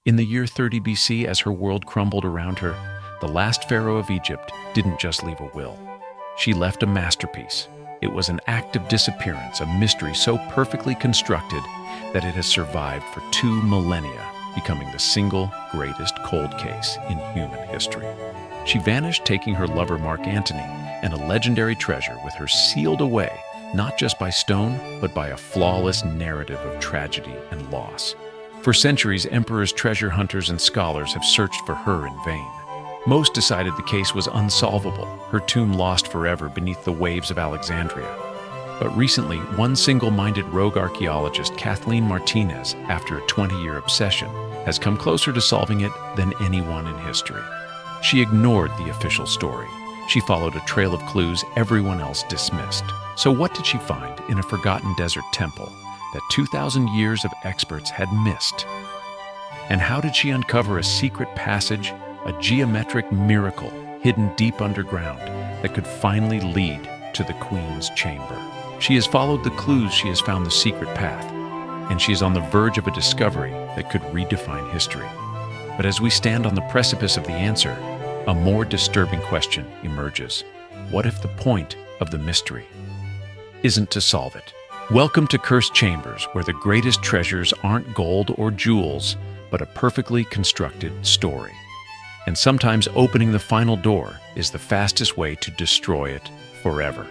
In the year 30 BC, as her world crumbled around her, the last pharaoh of Egypt didn't just leave a will. She left a masterpiece. It was an act of disappearance, a mystery so perfectly constructed that it has survived for 2 millennia, becoming the single greatest cold case in human history. She vanished, taking her lover Mark Antony and a legendary treasure with her sealed away, not just by stone, but by a flawless narrative of tragedy and loss. For centuries, emperors, treasure hunters, and scholars have searched for her in vain. Most decided the case was unsolvable, her tomb lost forever beneath the waves of Alexandria. But recently, one single-minded rogue archaeologist, Kathleen Martinez, after a 20-year obsession, has come closer to solving it than anyone in history. She ignored the official story. She followed a trail of clues everyone else dismissed. So what did she find in a forgotten desert temple that 2,000 years of experts had missed? And how did she uncover a secret passage, a geometric miracle hidden deep underground that could finally lead to the Queen's chamber? She has followed the clues, she has found the secret path, and she is on the verge of a discovery that could redefine history. But as we stand on the precipice of the answer, a more disturbing question emerges. What if the point of the mystery isn't to solve it? Welcome to Cursed Chambers, where the greatest treasures aren't gold or jewels, but a perfectly constructed story. And sometimes opening the final door is the fastest way to destroy it forever.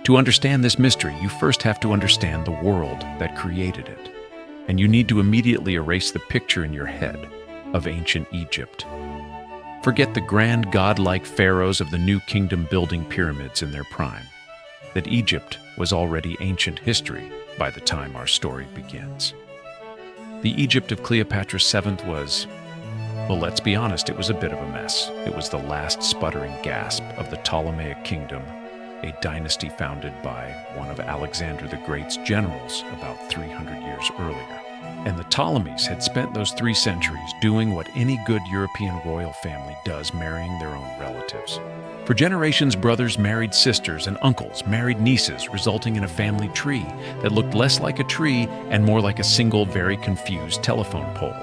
To understand this mystery, you first have to understand the world that created it. And you need to immediately erase the picture in your head of ancient Egypt. Forget the grand godlike pharaohs of the New Kingdom building pyramids in their prime. That Egypt was already ancient history by the time our story begins. The Egypt of Cleopatra VII was, well, let's be honest, it was a bit of a mess. It was the last sputtering gasp of the Ptolemaic kingdom, a dynasty founded by one of Alexander the Great's generals about 300 years earlier. And the Ptolemies had spent those 3 centuries doing what any good European royal family does, marrying their own relatives. For generations, brothers married sisters and uncles married nieces, resulting in a family tree that looked less like a tree and more like a single, very confused telephone pole.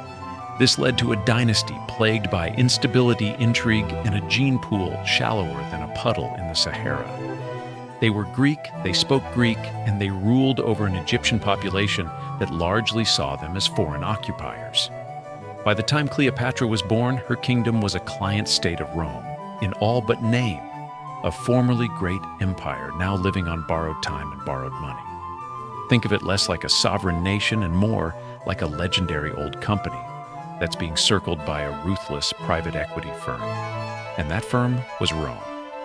This led to a dynasty plagued by instability, intrigue, and a gene pool shallower than a puddle in the Sahara. They were Greek, they spoke Greek, and they ruled over an Egyptian population that largely saw them as foreign occupiers. By the time Cleopatra was born, her kingdom was a client state of Rome, in all but name, a formerly great empire now living on borrowed time and borrowed money. Think of it less like a sovereign nation and more like a legendary old company that's being circled by a ruthless private equity firm. And that firm was Rome.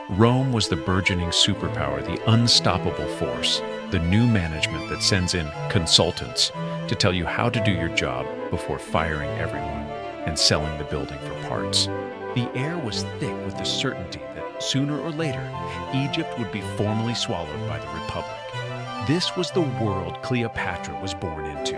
Rome was the burgeoning superpower, the unstoppable force, the new management that sends in consultants to tell you how to do your job before firing everyone and selling the building for parts. The air was thick with the certainty that sooner or later, Egypt would be formally swallowed by the Republic. This was the world Cleopatra was born into.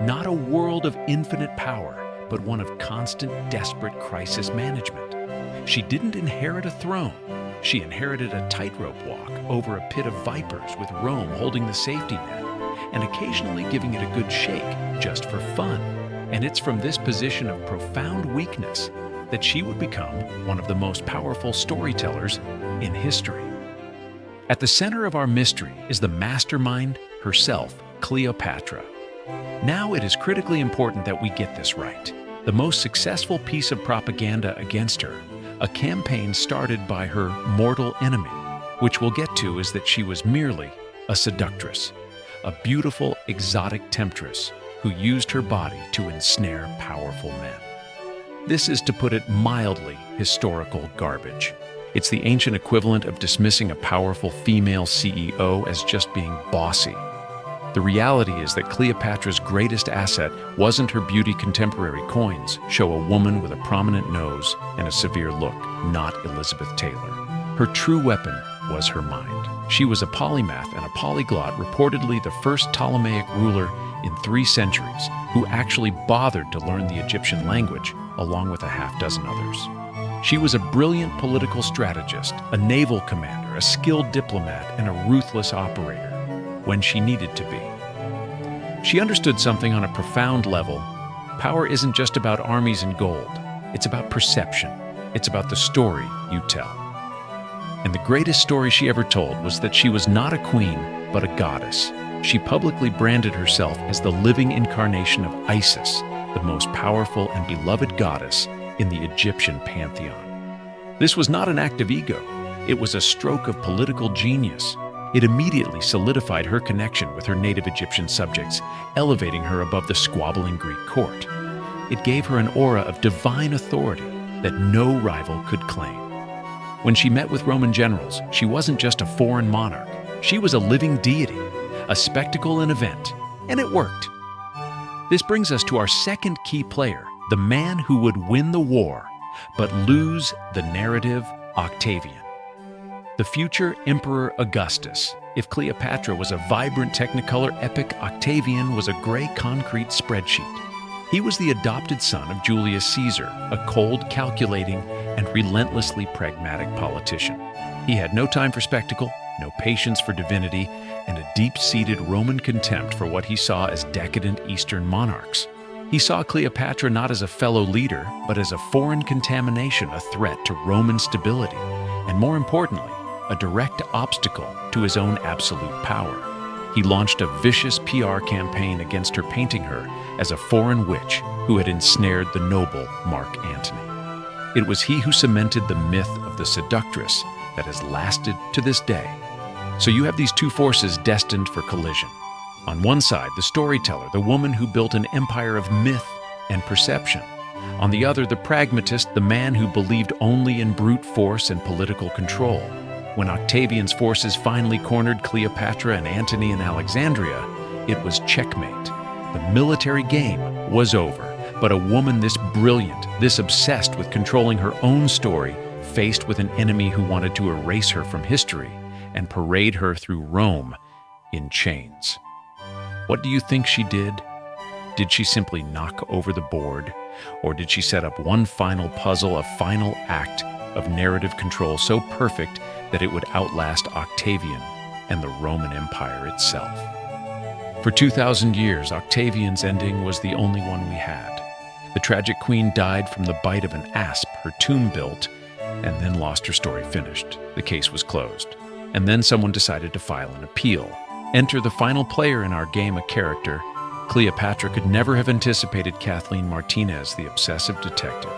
Not a world of infinite power, but one of constant, desperate crisis management. She didn't inherit a throne. She inherited a tightrope walk over a pit of vipers with Rome holding the safety net and occasionally giving it a good shake just for fun. And it's from this position of profound weakness that she would become one of the most powerful storytellers in history. At the center of our mystery is the mastermind herself, Cleopatra. Now it is critically important that we get this right. The most successful piece of propaganda against her, a campaign started by her mortal enemy, which we'll get to, is that she was merely a seductress, a beautiful, exotic temptress who used her body to ensnare powerful men. This is, to put it mildly, historical garbage. It's the ancient equivalent of dismissing a powerful female CEO as just being bossy. The reality is that Cleopatra's greatest asset wasn't her beauty. Contemporary coins show a woman with a prominent nose and a severe look, not Elizabeth Taylor. Her true weapon was her mind. She was a polymath and a polyglot, reportedly the first Ptolemaic ruler in 3 centuries who actually bothered to learn the Egyptian language, along with a half-dozen others. She was a brilliant political strategist, a naval commander, a skilled diplomat, and a ruthless operator when she needed to be. She understood something on a profound level. Power isn't just about armies and gold. It's about perception. It's about the story you tell. And the greatest story she ever told was that she was not a queen, but a goddess. She publicly branded herself as the living incarnation of Isis, the most powerful and beloved goddess in the Egyptian pantheon. This was not an act of ego. It was a stroke of political genius. It immediately solidified her connection with her native Egyptian subjects, elevating her above the squabbling Greek court. It gave her an aura of divine authority that no rival could claim. When she met with Roman generals, she wasn't just a foreign monarch. She was a living deity, a spectacle and event, and it worked. This brings us to our second key player, the man who would win the war, but lose the narrative, Octavian. The future Emperor Augustus. If Cleopatra was a vibrant Technicolor epic, Octavian was a gray concrete spreadsheet. He was the adopted son of Julius Caesar, a cold, calculating, and relentlessly pragmatic politician. He had no time for spectacle, no patience for divinity, and a deep-seated Roman contempt for what he saw as decadent Eastern monarchs. He saw Cleopatra not as a fellow leader, but as a foreign contamination, a threat to Roman stability, and more importantly, a direct obstacle to his own absolute power. He launched a vicious PR campaign against her, painting her as a foreign witch who had ensnared the noble Mark Antony. It was he who cemented the myth of the seductress that has lasted to this day. So you have these two forces destined for collision. On one side, the storyteller, the woman who built an empire of myth and perception. On the other, the pragmatist, the man who believed only in brute force and political control. When Octavian's forces finally cornered Cleopatra and Antony in Alexandria, it was checkmate. The military game was over, but a woman this brilliant, this obsessed with controlling her own story, faced with an enemy who wanted to erase her from history and parade her through Rome in chains. What do you think she did? Did she simply knock over the board? Or did she set up one final puzzle, a final act of narrative control so perfect that it would outlast Octavian and the Roman Empire itself? For 2,000 years, Octavian's ending was the only one we had. The tragic queen died from the bite of an asp, her tomb built, and then lost her story finished. The case was closed. And then someone decided to file an appeal. Enter the final player in our game, a character. Cleopatra could never have anticipated Kathleen Martinez, the obsessive detective.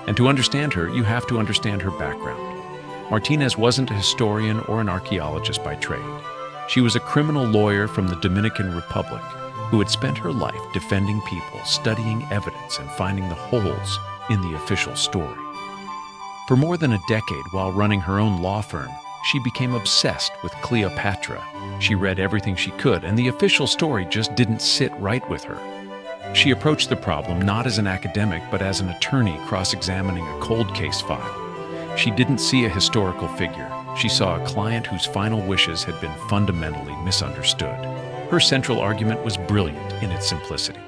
And to understand her, you have to understand her background. Martinez wasn't a historian or an archaeologist by trade. She was a criminal lawyer from the Dominican Republic who had spent her life defending people, studying evidence, and finding the holes in the official story. For more than a decade, while running her own law firm, she became obsessed with Cleopatra. She read everything she could, and the official story just didn't sit right with her. She approached the problem not as an academic, but as an attorney cross-examining a cold case file. She didn't see a historical figure. She saw a client whose final wishes had been fundamentally misunderstood. Her central argument was brilliant in its simplicity.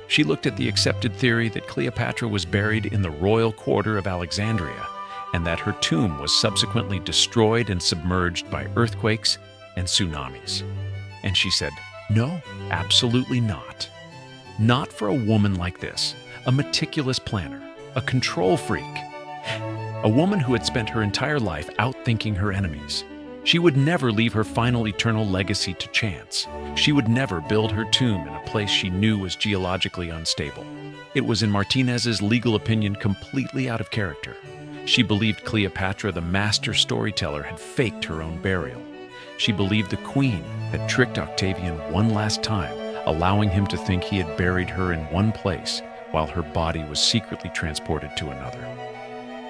She looked at the accepted theory that Cleopatra was buried in the royal quarter of Alexandria, and that her tomb was subsequently destroyed and submerged by earthquakes and tsunamis. And she said, no, absolutely not. Not for a woman like this, a meticulous planner, a control freak, a woman who had spent her entire life outthinking her enemies. She would never leave her final eternal legacy to chance. She would never build her tomb in a place she knew was geologically unstable. It was, in Martinez's legal opinion, completely out of character. She believed Cleopatra, the master storyteller, had faked her own burial. She believed the queen had tricked Octavian one last time, allowing him to think he had buried her in one place while her body was secretly transported to another.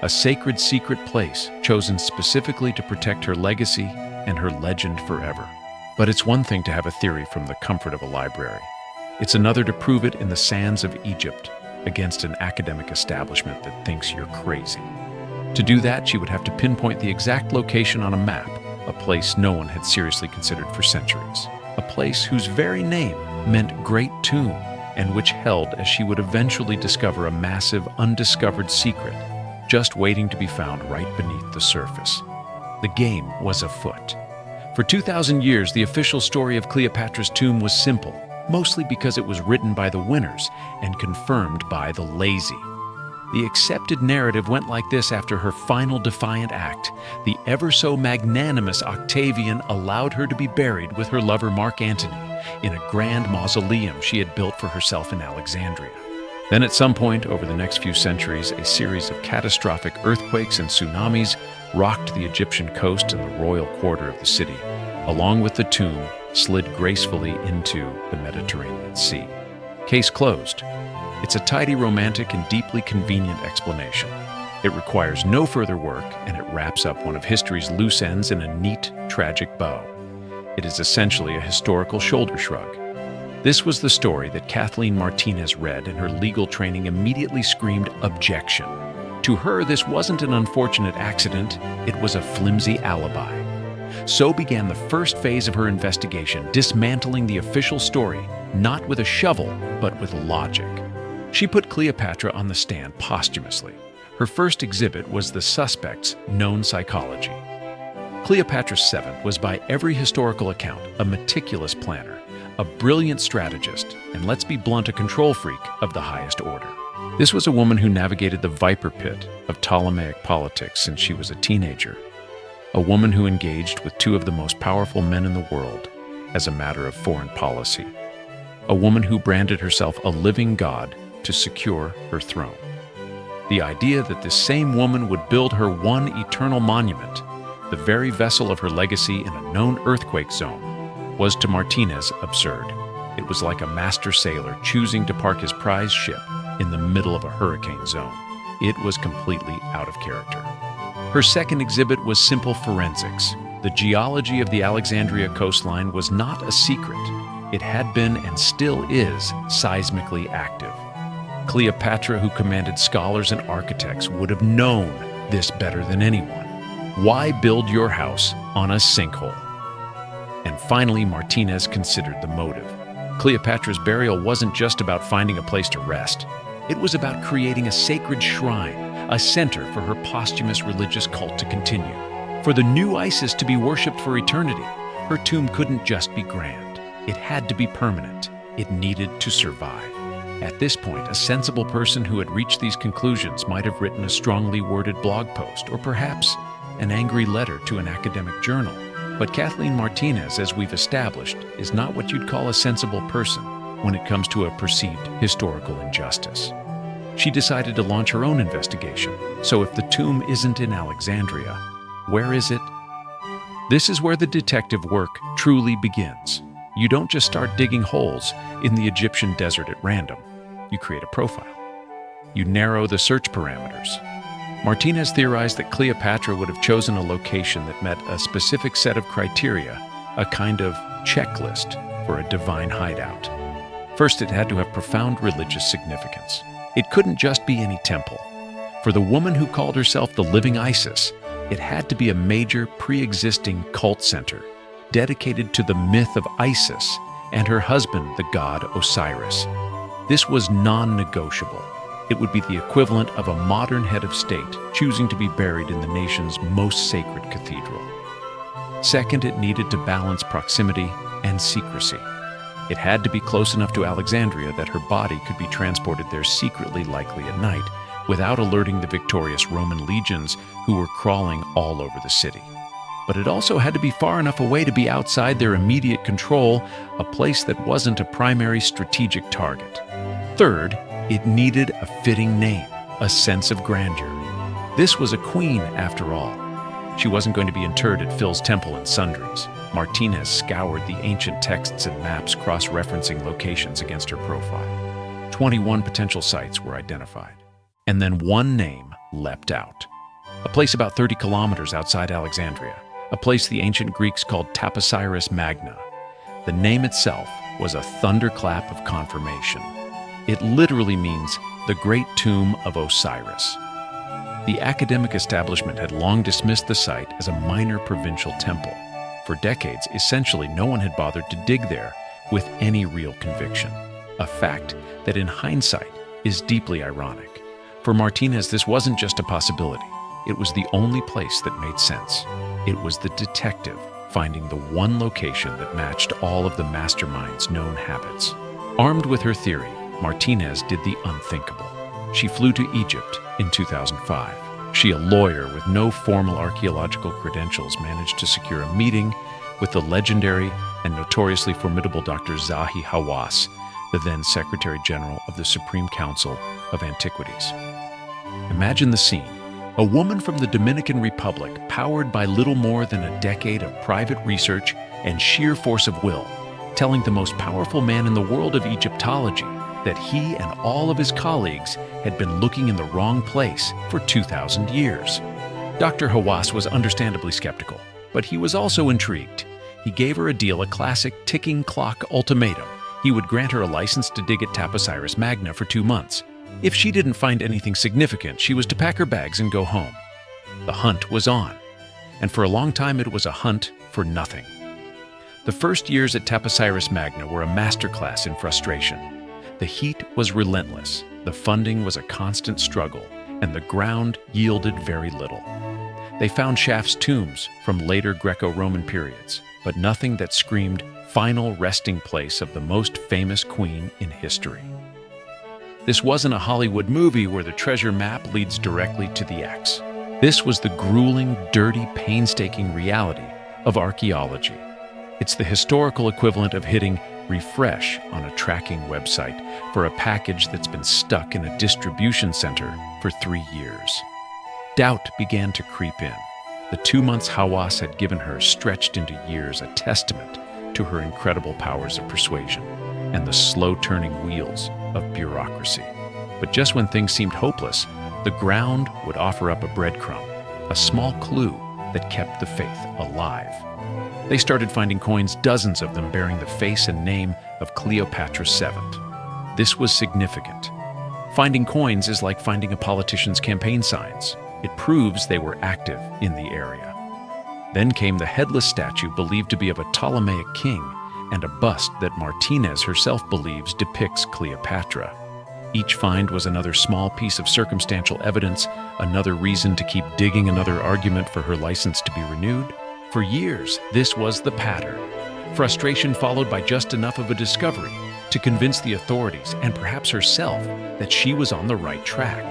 A sacred secret place chosen specifically to protect her legacy and her legend forever. But it's one thing to have a theory from the comfort of a library. It's another to prove it in the sands of Egypt against an academic establishment that thinks you're crazy. To do that, she would have to pinpoint the exact location on a map, a place no one had seriously considered for centuries, a place whose very name meant Great Tomb, and which held, as she would eventually discover, a massive, undiscovered secret, just waiting to be found right beneath the surface. The game was afoot. For 2,000 years, the official story of Cleopatra's tomb was simple. mostly because it was written by the winners and confirmed by the lazy. The accepted narrative went like this after her final defiant act. The ever-so-magnanimous Octavian allowed her to be buried with her lover Mark Antony in a grand mausoleum she had built for herself in Alexandria. Then at some point over the next few centuries, a series of catastrophic earthquakes and tsunamis rocked the Egyptian coast and the royal quarter of the city, along with the tomb slid gracefully into the Mediterranean Sea. Case closed. It's a tidy, romantic, and deeply convenient explanation. It requires no further work, and it wraps up one of history's loose ends in a neat, tragic bow. It is essentially a historical shoulder shrug. This was the story that Kathleen Martinez read, and her legal training immediately screamed objection. To her, this wasn't an unfortunate accident, it was a flimsy alibi. So began the first phase of her investigation, dismantling the official story, not with a shovel, but with logic. She put Cleopatra on the stand posthumously. Her first exhibit was the suspect's known psychology. Cleopatra VII was by every historical account a meticulous planner, a brilliant strategist, and let's be blunt, a control freak of the highest order. This was a woman who navigated the viper pit of Ptolemaic politics since she was a teenager, a woman who engaged with two of the most powerful men in the world as a matter of foreign policy, a woman who branded herself a living god to secure her throne. The idea that this same woman would build her one eternal monument, the very vessel of her legacy in a known earthquake zone, was to Martinez absurd. It was like a master sailor choosing to park his prize ship in the middle of a hurricane zone. It was completely out of character. Her second exhibit was simple forensics. The geology of the Alexandria coastline was not a secret. It had been and still is seismically active. Cleopatra, who commanded scholars and architects, would have known this better than anyone. Why build your house on a sinkhole? And finally, Martinez considered the motive. Cleopatra's burial wasn't just about finding a place to rest. It was about creating a sacred shrine, a center for her posthumous religious cult to continue. For the new Isis to be worshipped for eternity, her tomb couldn't just be grand. It had to be permanent. It needed to survive. At this point, a sensible person who had reached these conclusions might have written a strongly worded blog post, or perhaps an angry letter to an academic journal. But Kathleen Martinez, as we've established, is not what you'd call a sensible person when it comes to a perceived historical injustice. She decided to launch her own investigation. So if the tomb isn't in Alexandria, where is it? This is where the detective work truly begins. You don't just start digging holes in the Egyptian desert at random. You create a profile. You narrow the search parameters. Martinez theorized that Cleopatra would have chosen a location that met a specific set of criteria, a kind of checklist for a divine hideout. First, it had to have profound religious significance. It couldn't just be any temple. For the woman who called herself the living Isis, it had to be a major pre-existing cult center, dedicated to the myth of Isis and her husband, the god Osiris. This was non-negotiable. It would be the equivalent of a modern head of state choosing to be buried in the nation's most sacred cathedral. Second, it needed to balance proximity and secrecy. It had to be close enough to Alexandria that her body could be transported there secretly, likely at night, without alerting the victorious Roman legions who were crawling all over the city. But it also had to be far enough away to be outside their immediate control, a place that wasn't a primary strategic target. Third, it needed a fitting name, a sense of grandeur. This was a queen, after all. She wasn't going to be interred at Phil's temple in Sundries. Martinez scoured the ancient texts and maps, cross-referencing locations against her profile. 21 potential sites were identified. And then one name leapt out. A place about 30 kilometers outside Alexandria. A place the ancient Greeks called Papyrus Magna. The name itself was a thunderclap of confirmation. It literally means the Great Tomb of Osiris. The academic establishment had long dismissed the site as a minor provincial temple. For decades, essentially no one had bothered to dig there with any real conviction. A fact that in hindsight is deeply ironic. For Martinez, this wasn't just a possibility. It was the only place that made sense. It was the detective finding the one location that matched all of the mastermind's known habits. Armed with her theory, Martinez did the unthinkable. She flew to Egypt in 2005. She, a lawyer with no formal archaeological credentials, managed to secure a meeting with the legendary and notoriously formidable Dr. Zahi Hawass, the then Secretary General of the Supreme Council of Antiquities. Imagine the scene. A woman from the Dominican Republic, powered by little more than a decade of private research and sheer force of will, telling the most powerful man in the world of Egyptology that he and all of his colleagues had been looking in the wrong place for 2,000 years. Dr. Hawass was understandably skeptical, but he was also intrigued. He gave her a deal, a classic ticking clock ultimatum. He would grant her a license to dig at Tapasiris Magna for 2 months. If she didn't find anything significant, she was to pack her bags and go home. The hunt was on, and for a long time it was a hunt for nothing. The first years at Tapasiris Magna were a masterclass in frustration. The heat was relentless, the funding was a constant struggle, and the ground yielded very little. They found shafts, tombs from later Greco-Roman periods, but nothing that screamed final resting place of the most famous queen in history. This wasn't a Hollywood movie where the treasure map leads directly to the X. This was the grueling, dirty, painstaking reality of archaeology. It's the historical equivalent of hitting refresh on a tracking website for a package that's been stuck in a distribution center for 3 years. Doubt began to creep in. The 2 months Hawass had given her stretched into years, a testament to her incredible powers of persuasion and the slow-turning wheels of bureaucracy. But just when things seemed hopeless, the ground would offer up a breadcrumb, a small clue that kept the faith alive. They started finding coins, dozens of them bearing the face and name of Cleopatra VII. This was significant. Finding coins is like finding a politician's campaign signs. It proves they were active in the area. Then came the headless statue believed to be of a Ptolemaic king and a bust that Martinez herself believes depicts Cleopatra. Each find was another small piece of circumstantial evidence, another reason to keep digging, another argument for her license to be renewed. For years, this was the pattern. Frustration followed by just enough of a discovery to convince the authorities and perhaps herself that she was on the right track.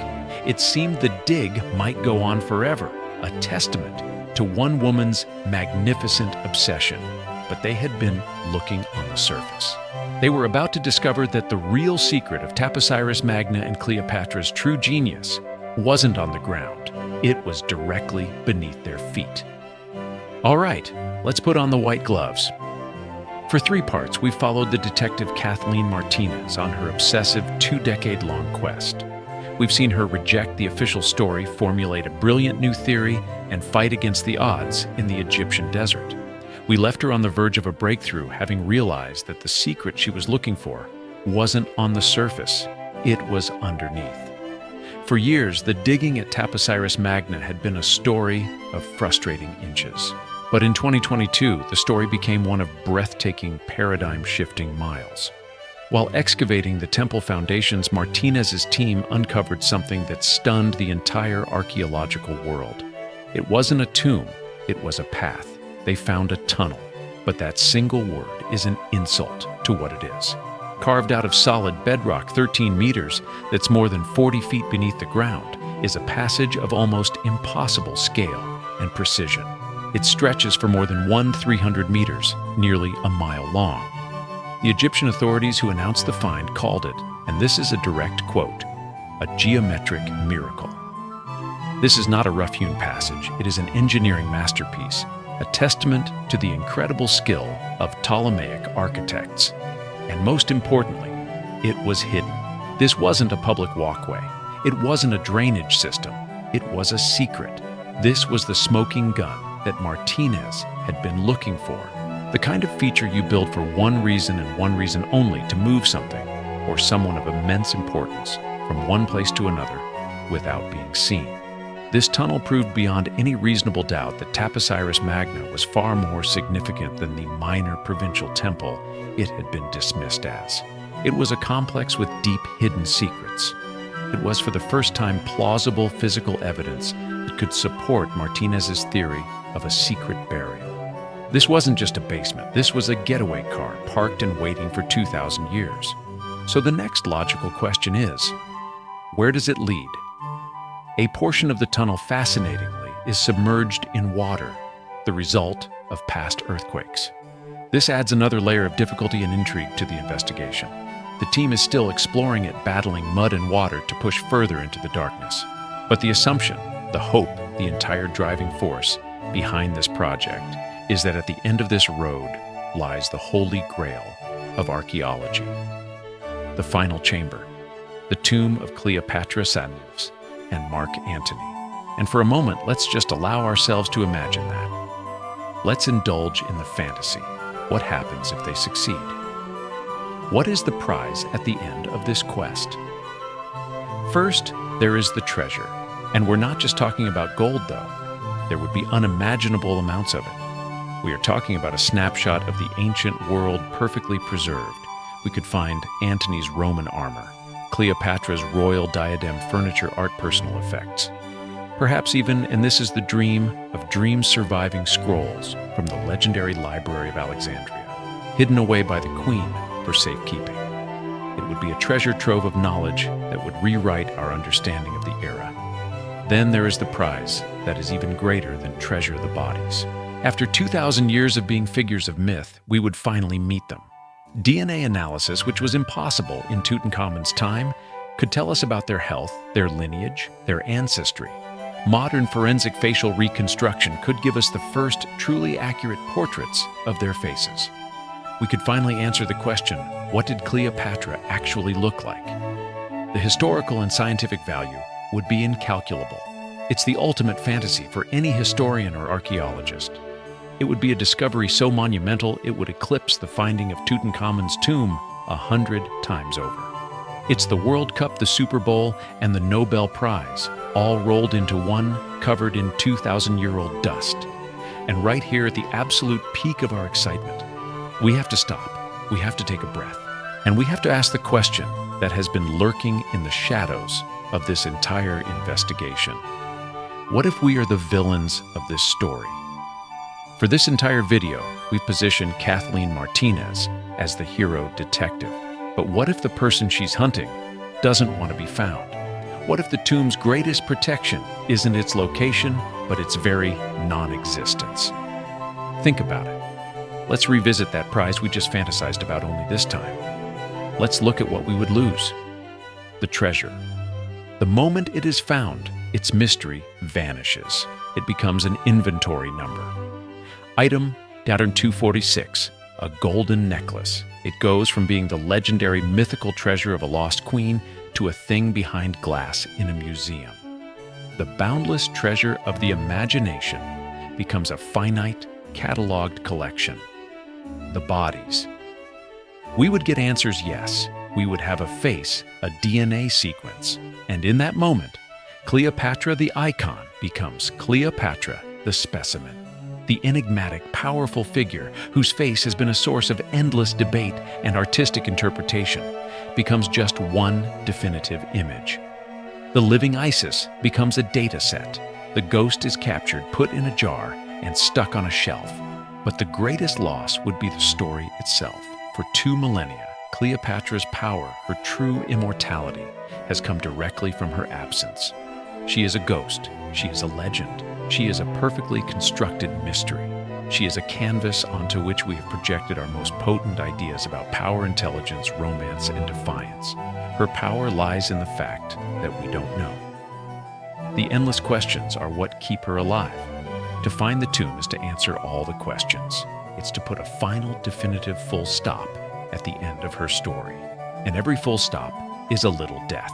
It seemed the dig might go on forever, a testament to one woman's magnificent obsession. But they had been looking on the surface. They were about to discover that the real secret of Tapasiris Magna and Cleopatra's true genius wasn't on the ground. It was directly beneath their feet. All right, let's put on the white gloves. For 3 parts, we followed the detective Kathleen Martinez on her obsessive 2-decade-long quest. We've seen her reject the official story, formulate a brilliant new theory, and fight against the odds in the Egyptian desert. We left her on the verge of a breakthrough, having realized that the secret she was looking for wasn't on the surface, it was underneath. For years, the digging at Tapasiris Magna had been a story of frustrating inches. But in 2022, the story became one of breathtaking, paradigm-shifting miles. While excavating the temple foundations, Martinez's team uncovered something that stunned the entire archaeological world. It wasn't a tomb, it was a path. They found a tunnel, but that single word is an insult to what it is. Carved out of solid bedrock 13 meters that's more than 40 feet beneath the ground is a passage of almost impossible scale and precision. It stretches for more than 300 meters, nearly a mile long. The Egyptian authorities who announced the find called it, and this is a direct quote, a geometric miracle. This is not a rough-hewn passage, it is an engineering masterpiece, a testament to the incredible skill of Ptolemaic architects. And most importantly, it was hidden. This wasn't a public walkway. It wasn't a drainage system. It was a secret. This was the smoking gun that Martinez had been looking for. The kind of feature you build for one reason and one reason only, to move something or someone of immense importance from one place to another without being seen. This tunnel proved beyond any reasonable doubt that Tapasiris Magna was far more significant than the minor provincial temple it had been dismissed as. It was a complex with deep hidden secrets. It was for the first time plausible physical evidence that could support Martinez's theory of a secret burial. This wasn't just a basement, this was a getaway car parked and waiting for 2,000 years. So the next logical question is, where does it lead? A portion of the tunnel, fascinatingly, is submerged in water, the result of past earthquakes. This adds another layer of difficulty and intrigue to the investigation. The team is still exploring it, battling mud and water to push further into the darkness. But the assumption, the hope, the entire driving force behind this project is that at the end of this road lies the holy grail of archaeology. The final chamber, the tomb of Cleopatra's and Mark Antony. And for a moment, let's just allow ourselves to imagine that. Let's indulge in the fantasy. What happens if they succeed? What is the prize at the end of this quest? First, there is the treasure. And we're not just talking about gold, though. There would be unimaginable amounts of it. We are talking about a snapshot of the ancient world perfectly preserved. We could find Antony's Roman armor, Cleopatra's royal diadem furniture, art, personal effects. Perhaps even, and this is the dream, of dreams, surviving scrolls from the legendary Library of Alexandria, hidden away by the queen for safekeeping. It would be a treasure trove of knowledge that would rewrite our understanding of the era. Then there is the prize that is even greater than treasure, the bodies. After 2,000 years of being figures of myth, we would finally meet them. DNA analysis, which was impossible in Tutankhamun's time, could tell us about their health, their lineage, their ancestry. Modern forensic facial reconstruction could give us the first truly accurate portraits of their faces. We could finally answer the question, what did Cleopatra actually look like? The historical and scientific value would be incalculable. It's the ultimate fantasy for any historian or archaeologist. It would be a discovery so monumental it would eclipse the finding of Tutankhamun's tomb 100 times over. It's the World Cup, the Super Bowl, and the Nobel Prize, all rolled into one, covered in 2,000-year-old dust. And right here at the absolute peak of our excitement, we have to stop, we have to take a breath, and we have to ask the question that has been lurking in the shadows of this entire investigation. What if we are the villains of this story? For this entire video, we position Kathleen Martinez as the hero detective. But what if the person she's hunting doesn't want to be found? What if the tomb's greatest protection isn't its location, but its very non-existence? Think about it. Let's revisit that prize we just fantasized about, only this time. Let's look at what we would lose. The treasure. The moment it is found, its mystery vanishes. It becomes an inventory number. Item, Pattern 246, a golden necklace. It goes from being the legendary mythical treasure of a lost queen to a thing behind glass in a museum. The boundless treasure of the imagination becomes a finite, cataloged collection. The bodies. We would get answers, yes. We would have a face, a DNA sequence. And in that moment, Cleopatra the icon becomes Cleopatra the specimen. The enigmatic, powerful figure whose face has been a source of endless debate and artistic interpretation becomes just one definitive image. The living Isis becomes a data set. The ghost is captured, put in a jar, and stuck on a shelf. But the greatest loss would be the story itself. For 2 millennia, Cleopatra's power, her true immortality, has come directly from her absence. She is a ghost. She is a legend. She is a perfectly constructed mystery. She is a canvas onto which we have projected our most potent ideas about power, intelligence, romance, and defiance. Her power lies in the fact that we don't know. The endless questions are what keep her alive. To find the tomb is to answer all the questions. It's to put a final, definitive full stop at the end of her story. And every full stop is a little death.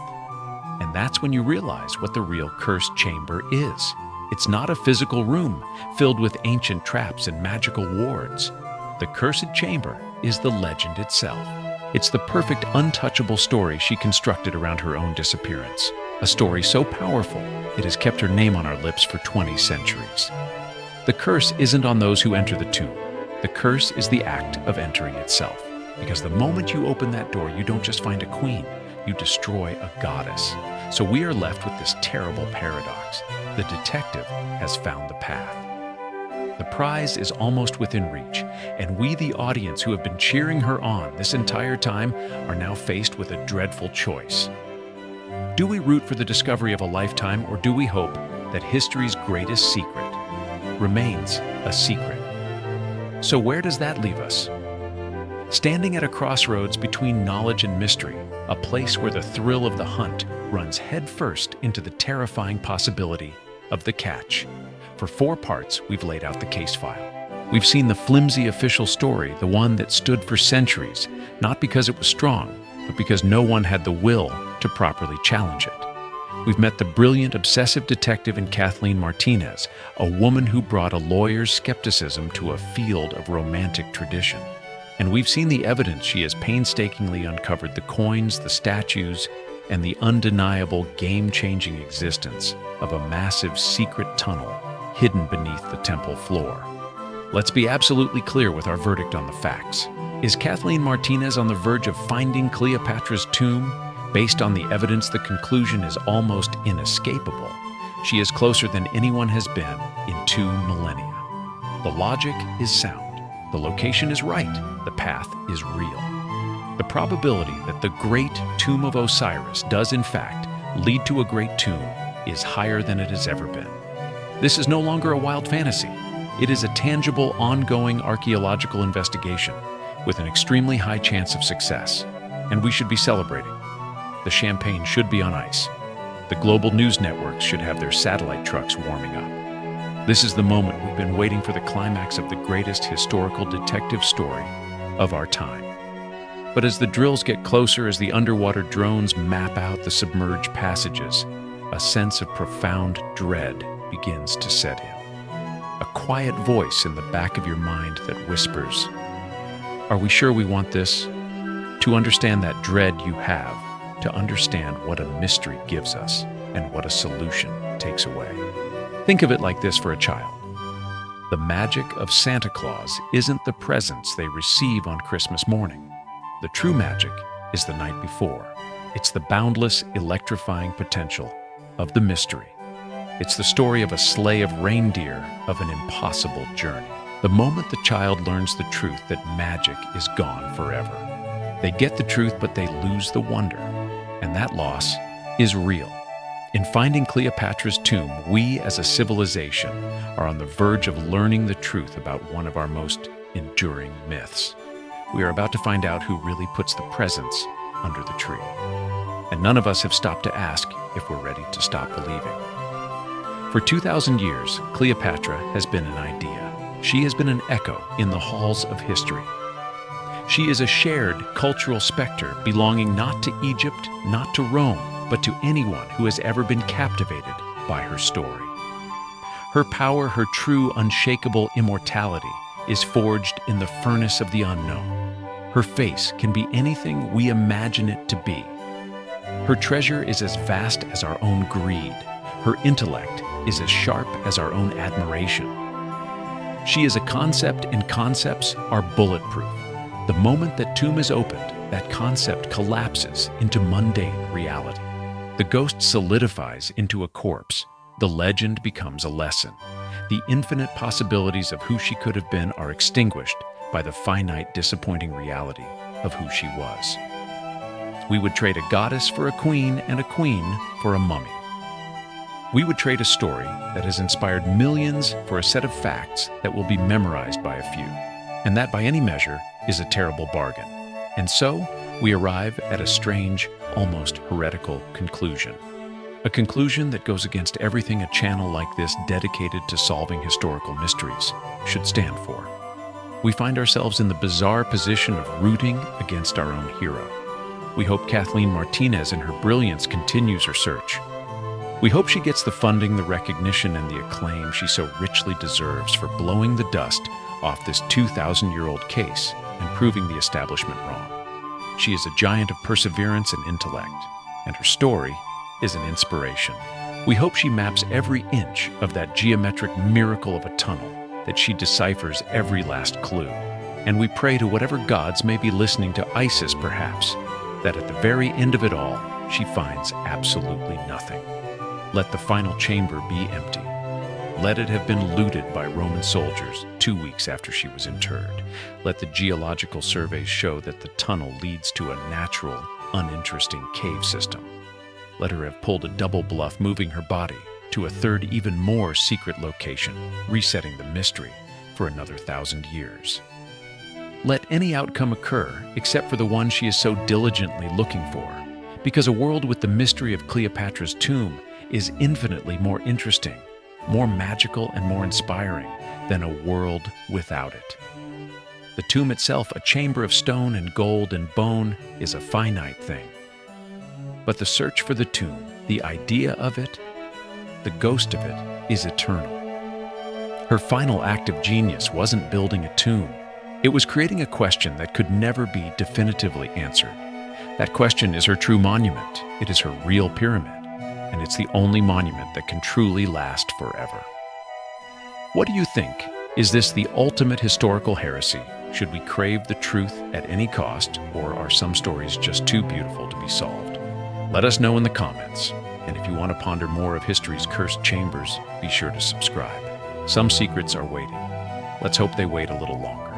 And that's when you realize what the real cursed chamber is. It's not a physical room filled with ancient traps and magical wards. The cursed chamber is the legend itself. It's the perfect, untouchable story she constructed around her own disappearance. A story so powerful, it has kept her name on our lips for 20 centuries. The curse isn't on those who enter the tomb. The curse is the act of entering itself. Because the moment you open that door, you don't just find a queen, you destroy a goddess. So we are left with this terrible paradox. The detective has found the path. The prize is almost within reach, and we, the audience who have been cheering her on this entire time, are now faced with a dreadful choice. Do we root for the discovery of a lifetime, or do we hope that history's greatest secret remains a secret? So where does that leave us? Standing at a crossroads between knowledge and mystery, a place where the thrill of the hunt runs headfirst into the terrifying possibility of the catch. For 4 parts, we've laid out the case file. We've seen the flimsy official story, the one that stood for centuries, not because it was strong, but because no one had the will to properly challenge it. We've met the brilliant obsessive detective in Kathleen Martinez, a woman who brought a lawyer's skepticism to a field of romantic tradition. And we've seen the evidence she has painstakingly uncovered: the coins, the statues, and the undeniable game-changing existence of a massive secret tunnel hidden beneath the temple floor. Let's be absolutely clear with our verdict on the facts. Is Kathleen Martinez on the verge of finding Cleopatra's tomb? Based on the evidence, the conclusion is almost inescapable. She is closer than anyone has been in 2 millennia. The logic is sound. The location is right. The path is real. The probability that the great tomb of Osiris does in fact lead to a great tomb is higher than it has ever been. This is no longer a wild fantasy. It is a tangible, ongoing archaeological investigation with an extremely high chance of success, and we should be celebrating. The champagne should be on ice. The global news networks should have their satellite trucks warming up. This is the moment we've been waiting for, the climax of the greatest historical detective story of our time. But as the drills get closer, as the underwater drones map out the submerged passages, a sense of profound dread begins to set in. A quiet voice in the back of your mind that whispers, "Are we sure we want this?" To understand that dread you have, to understand what a mystery gives us and what a solution takes away. Think of it like this for a child. The magic of Santa Claus isn't the presents they receive on Christmas morning. The true magic is the night before. It's the boundless, electrifying potential of the mystery. It's the story of a sleigh of reindeer, of an impossible journey. The moment the child learns the truth that magic is gone forever. They get the truth, but they lose the wonder, and that loss is real. In finding Cleopatra's tomb, we as a civilization are on the verge of learning the truth about one of our most enduring myths. We are about to find out who really puts the presents under the tree. And none of us have stopped to ask if we're ready to stop believing. For 2,000 years, Cleopatra has been an idea. She has been an echo in the halls of history. She is a shared cultural specter belonging not to Egypt, not to Rome, but to anyone who has ever been captivated by her story. Her power, her true, unshakable immortality, is forged in the furnace of the unknown. Her face can be anything we imagine it to be. Her treasure is as vast as our own greed. Her intellect is as sharp as our own admiration. She is a concept, and concepts are bulletproof. The moment that tomb is opened, that concept collapses into mundane reality. The ghost solidifies into a corpse. The legend becomes a lesson. The infinite possibilities of who she could have been are extinguished by the finite, disappointing reality of who she was. We would trade a goddess for a queen, and a queen for a mummy. We would trade a story that has inspired millions for a set of facts that will be memorized by a few. And that, by any measure, is a terrible bargain. And so, we arrive at a strange, almost heretical conclusion. A conclusion that goes against everything a channel like this, dedicated to solving historical mysteries, should stand for. We find ourselves in the bizarre position of rooting against our own hero. We hope Kathleen Martinez, in her brilliance, continues her search. We hope she gets the funding, the recognition, and the acclaim she so richly deserves for blowing the dust off this 2,000-year-old case and proving the establishment wrong. She is a giant of perseverance and intellect, and her story is an inspiration. We hope she maps every inch of that geometric miracle of a tunnel, that she deciphers every last clue. And we pray to whatever gods may be listening, to Isis perhaps, that at the very end of it all, she finds absolutely nothing. Let the final chamber be empty. Let it have been looted by Roman soldiers 2 weeks after she was interred. Let the geological surveys show that the tunnel leads to a natural, uninteresting cave system. Let her have pulled a double bluff, moving her body to a third, even more secret location, resetting the mystery for another 1,000 years. Let any outcome occur except for the one she is so diligently looking for, because a world with the mystery of Cleopatra's tomb is infinitely more interesting, more magical, and more inspiring than a world without it. The tomb itself, a chamber of stone and gold and bone, is a finite thing. But the search for the tomb, the idea of it, the ghost of it, is eternal. Her final act of genius wasn't building a tomb. It was creating a question that could never be definitively answered. That question is her true monument. It is her real pyramid, and it's the only monument that can truly last forever. What do you think? Is this the ultimate historical heresy? Should we crave the truth at any cost, or are some stories just too beautiful to be solved? Let us know in the comments. And if you want to ponder more of history's cursed chambers, be sure to subscribe. Some secrets are waiting. Let's hope they wait a little longer.